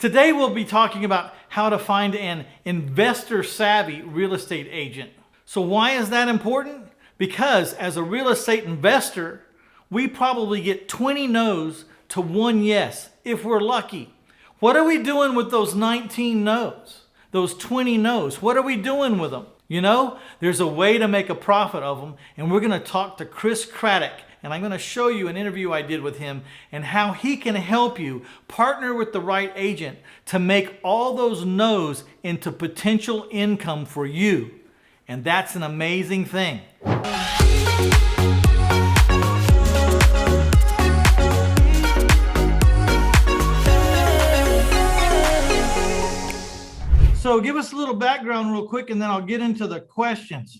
Today we'll be talking about how to find an investor-savvy real estate agent. So why is that important? Because as a real estate investor, we probably get 20 no's to 1 yes, if we're lucky. What are we doing with those 19 no's? Those 20 no's? What are we doing with them? You know, there's a way to make a profit of them, and we're going to talk to Chris Craddock, and I'm going to show you an interview I did with him and how he can help you partner with the right agent to make all those no's into potential income for you. And that's an amazing thing. So give us a little background real quick, and then I'll get into the questions.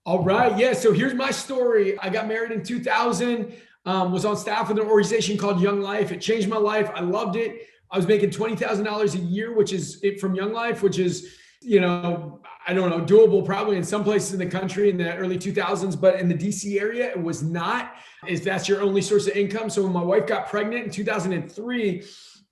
All right. Yeah. So here's my story. I got married in 2000, was on staff with an organization called Young Life. It changed my life. I loved it. I was making $20,000 a year, which is it from Young Life, which is, I don't know, doable probably in some places in the country in the early 2000s, but in the DC area, it was not, if that's your only source of income. So when my wife got pregnant in 2003,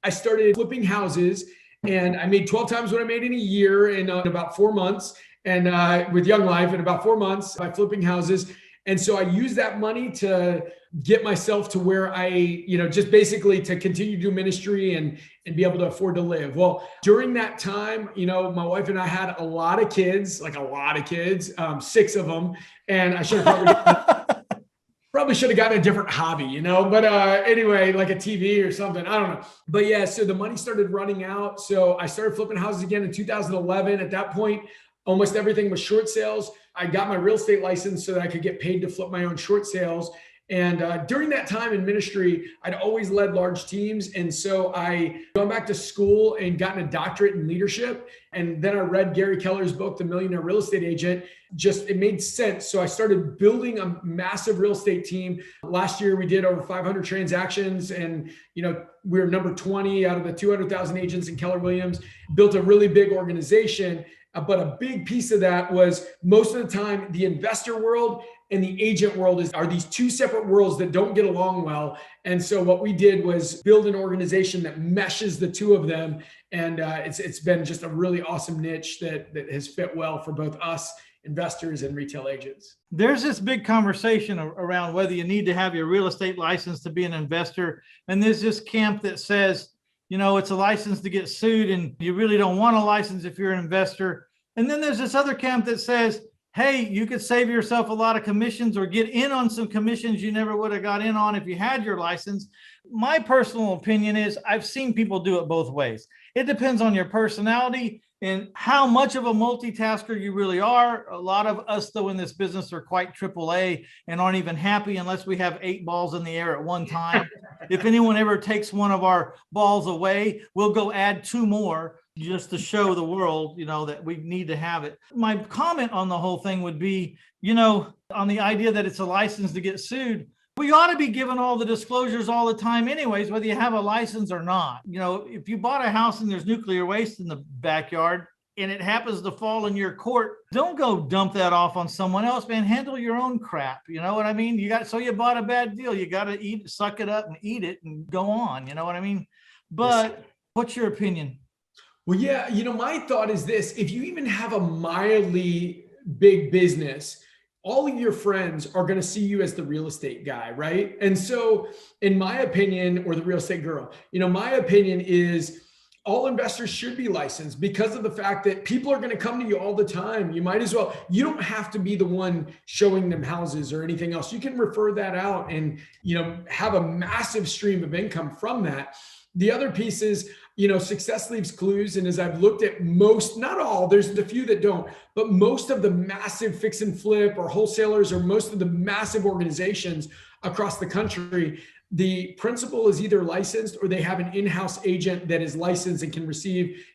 I started flipping houses, and I made 12 times what I made in a year in about 4 months. And with Young Life in about 4 months by flipping houses. And so I used that money to get myself to where I, just basically to continue to do ministry and be able to afford to live. Well, during that time, my wife and I had a lot of kids, 6 of them. And I should have probably should have gotten a different hobby, but anyway, like a TV or something. I don't know. But yeah, so the money started running out. So I started flipping houses again in 2011. At that point, almost everything was short sales. I got my real estate license so that I could get paid to flip my own short sales. And during that time in ministry, I'd always led large teams. And so I gone back to school and gotten a doctorate in leadership. And then I read Gary Keller's book, The Millionaire Real Estate Agent. It made sense. So I started building a massive real estate team. Last year, we did over 500 transactions. And, we were number 20 out of the 200,000 agents in Keller Williams, built a really big organization. But a big piece of that was most of the time, the investor world and the agent world are these two separate worlds that don't get along well. And so what we did was build an organization that meshes the two of them. And it's been just a really awesome niche that has fit well for both us investors and retail agents. There's this big conversation around whether you need to have your real estate license to be an investor. And there's this camp that says, it's a license to get sued and you really don't want a license if you're an investor. And then there's this other camp that says, hey, you could save yourself a lot of commissions or get in on some commissions you never would have got in on if you had your license. My personal opinion is I've seen people do it both ways. It depends on your personality and how much of a multitasker you really are. A lot of us, though, in this business are quite AAA and aren't even happy unless we have 8 balls in the air at one time. If anyone ever takes one of our balls away, we'll go add 2 more just to show the world, that we need to have it. My comment on the whole thing would be, on the idea that it's a license to get sued. We ought to be given all the disclosures all the time anyways, whether you have a license or not. If you bought a house and there's nuclear waste in the backyard and it happens to fall in your court, don't go dump that off on someone else, man. Handle your own crap. You know what I mean? You bought a bad deal. You got to suck it up and eat it and go on. You know what I mean? But what's your opinion? Well, yeah, my thought is this: if you even have a mildly big business, all of your friends are going to see you as the real estate guy, right? And so in my opinion, or the real estate girl, my opinion is all investors should be licensed because of the fact that people are going to come to you all the time. You might as well, you don't have to be the one showing them houses or anything else. You can refer that out and, have a massive stream of income from that. The other piece is, success leaves clues. And as I've looked at most, not all, there's a few that don't, but most of the massive fix and flip or wholesalers or most of the massive organizations across the country, the principal is either licensed or they have an in-house agent that is licensed and can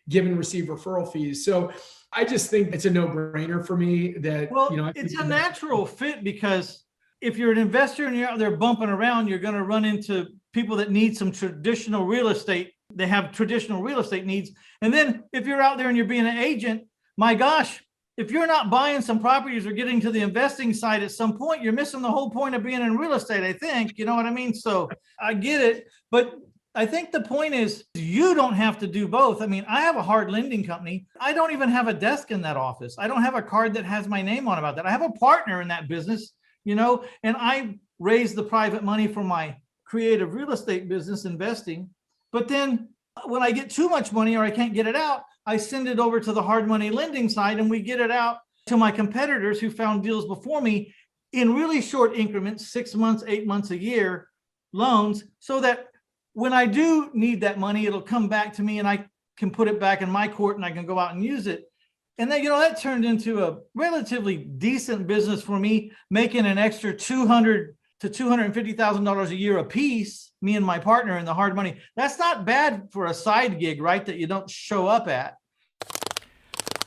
give and receive referral fees. So I just think it's a no-brainer for me that, it's a natural fit because if you're an investor and you're out there bumping around, you're going to run into people that need some traditional real estate. They have traditional real estate needs. And then if you're out there and you're being an agent, my gosh, if you're not buying some properties or getting to the investing side at some point, you're missing the whole point of being in real estate, I think. You know what I mean? So I get it. But I think the point is you don't have to do both. I mean, I have a hard lending company. I don't even have a desk in that office. I don't have a card that has my name on about that. I have a partner in that business, and I raise the private money for my creative real estate business investing. But then when I get too much money or I can't get it out, I send it over to the hard money lending side and we get it out to my competitors who found deals before me in really short increments, 6 months, 8 months, a year loans, so that when I do need that money, it'll come back to me and I can put it back in my court and I can go out and use it. And then, that turned into a relatively decent business for me, making an extra $200,000 to $250,000 a year a piece, me and my partner in the hard money. That's not bad for a side gig, right? That you don't show up at.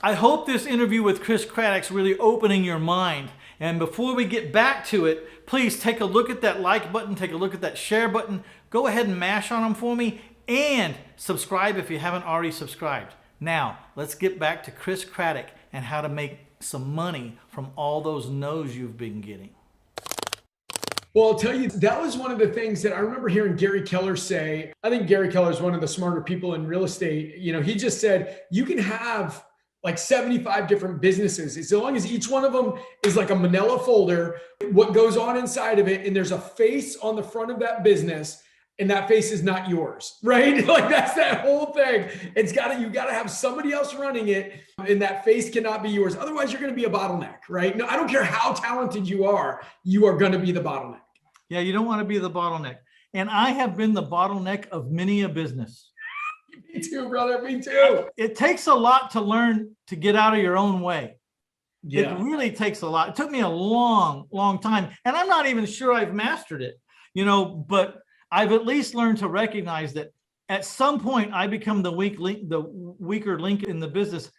I hope this interview with Chris Craddock's really opening your mind. And before we get back to it, please take a look at that like button, take a look at that share button. Go ahead and mash on them for me and subscribe if you haven't already subscribed. Now, let's get back to Chris Craddock and how to make some money from all those no's you've been getting. Well, I'll tell you, that was one of the things that I remember hearing Gary Keller say. I think Gary Keller is one of the smarter people in real estate. He just said, you can have like 75 different businesses, as long as each one of them is like a manila folder, what goes on inside of it, and there's a face on the front of that business, and that face is not yours, right? Like that's that whole thing. You got to have somebody else running it, and that face cannot be yours. Otherwise, you're going to be a bottleneck, right? No, I don't care how talented you are going to be the bottleneck. Yeah, you don't want to be the bottleneck. And I have been the bottleneck of many a business. Me too, brother. Me too. It takes a lot to learn to get out of your own way. Yeah. It really takes a lot. It took me a long, long time. And I'm not even sure I've mastered it, but I've at least learned to recognize that at some point I become the weaker link in the business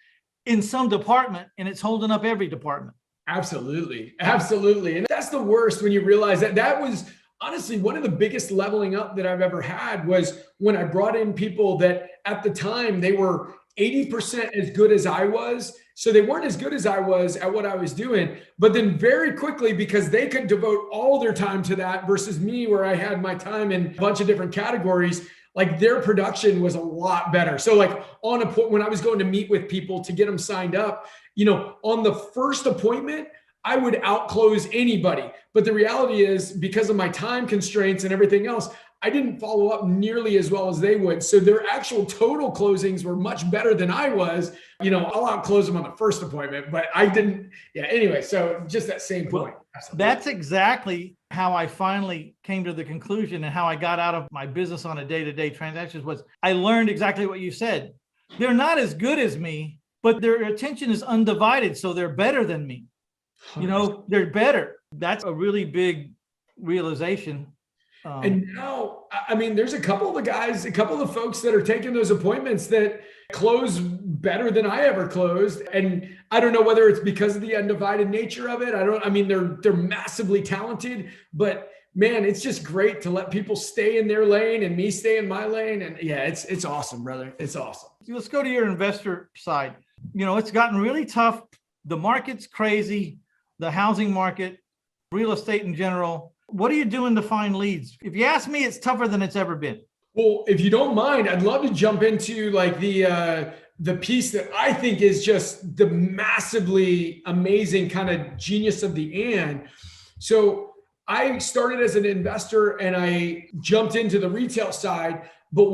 in some department, and it's holding up every department. Absolutely. Absolutely. And that's the worst when you realize that was honestly one of the biggest leveling up that I've ever had was when I brought in people that at the time they were 80% as good as I was. So they weren't as good as I was at what I was doing, but then very quickly, because they could devote all their time to that versus me, where I had my time in a bunch of different categories, like their production was a lot better. So like when I was going to meet with people to get them signed up, on the first appointment, I would outclose anybody. But the reality is, because of my time constraints and everything else, I didn't follow up nearly as well as they would. So their actual total closings were much better than I was. I'll outclose them on the first appointment, but I didn't. Yeah. Anyway, so just that same point. That's exactly how I finally came to the conclusion, and how I got out of my business on a day-to-day transactions was I learned exactly what you said. They're not as good as me, but their attention is undivided. So they're better than me. They're better. That's a really big realization. And now, there's a couple of the folks that are taking those appointments that close better than I ever closed. And I don't know whether it's because of the undivided nature of it. They're massively talented, but man, it's just great to let people stay in their lane and me stay in my lane. And yeah, it's awesome, brother. It's awesome. Let's go to your investor side. It's gotten really tough. The market's crazy. The housing market, real estate in general. What are you doing to find leads? If you ask me, it's tougher than it's ever been. Well, if you don't mind, I'd love to jump into like the piece that I think is just the massively amazing kind of genius of the and. So I started as an investor and I jumped into the retail side. But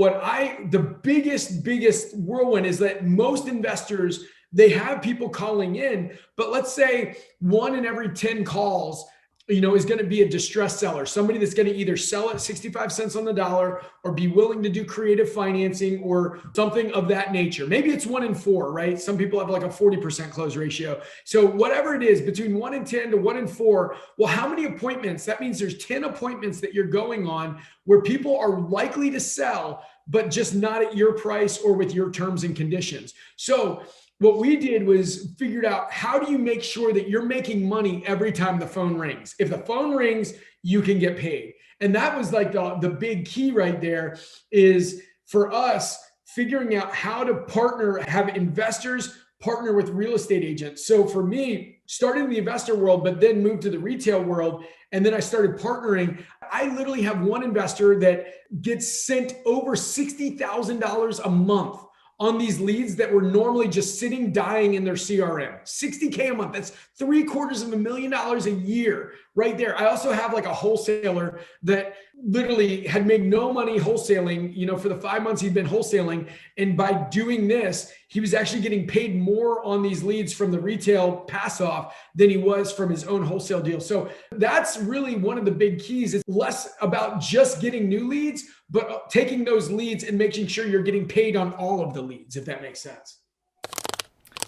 the biggest whirlwind is that most investors, they have people calling in, but let's say 1 in every 10 calls, is going to be a distressed seller, somebody that's going to either sell at 65 cents on the dollar or be willing to do creative financing or something of that nature. Maybe it's 1 in 4, right? Some people have like a 40% close ratio. So whatever it is, between 1 in 10 to 1 in 4, well, how many appointments? That means there's 10 appointments that you're going on where people are likely to sell, but just not at your price or with your terms and conditions. So what we did was figured out, how do you make sure that you're making money every time the phone rings? If the phone rings, you can get paid. And that was like the big key right there, is for us figuring out how to have investors partner with real estate agents. So for me, started in the investor world, but then moved to the retail world. And then I started partnering. I literally have one investor that gets sent over $60,000 a month on these leads that were normally just sitting, dying in their CRM. 60K a month. That's $750,000 a year right there. I also have like a wholesaler that literally had made no money wholesaling, for the 5 months he'd been wholesaling. And by doing this, he was actually getting paid more on these leads from the retail pass off than he was from his own wholesale deal. So that's really one of the big keys. It's less about just getting new leads, but taking those leads and making sure you're getting paid on all of the leads, if that makes sense.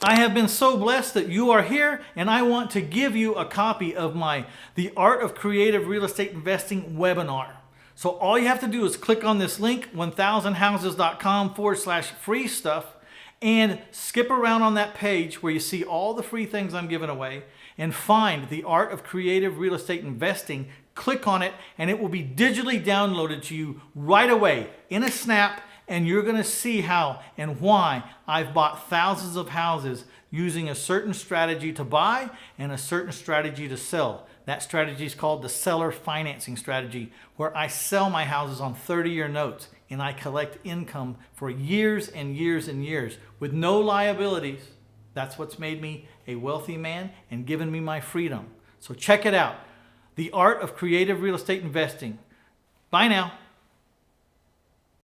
I have been so blessed that you are here, and I want to give you a copy of my The Art of Creative Real Estate Investing webinar. So all you have to do is click on this link, 1000houses.com/free stuff, and skip around on that page where you see all the free things I'm giving away, and find The Art of Creative Real Estate Investing. Click on it, and it will be digitally downloaded to you right away in a snap, and you're going to see how and why I've bought thousands of houses using a certain strategy to buy and a certain strategy to sell. That strategy is called the seller financing strategy, where I sell my houses on 30-year notes and I collect income for years and years and years with no liabilities. That's what's made me a wealthy man and given me my freedom. So check it out. The Art of Creative Real Estate Investing. Bye now.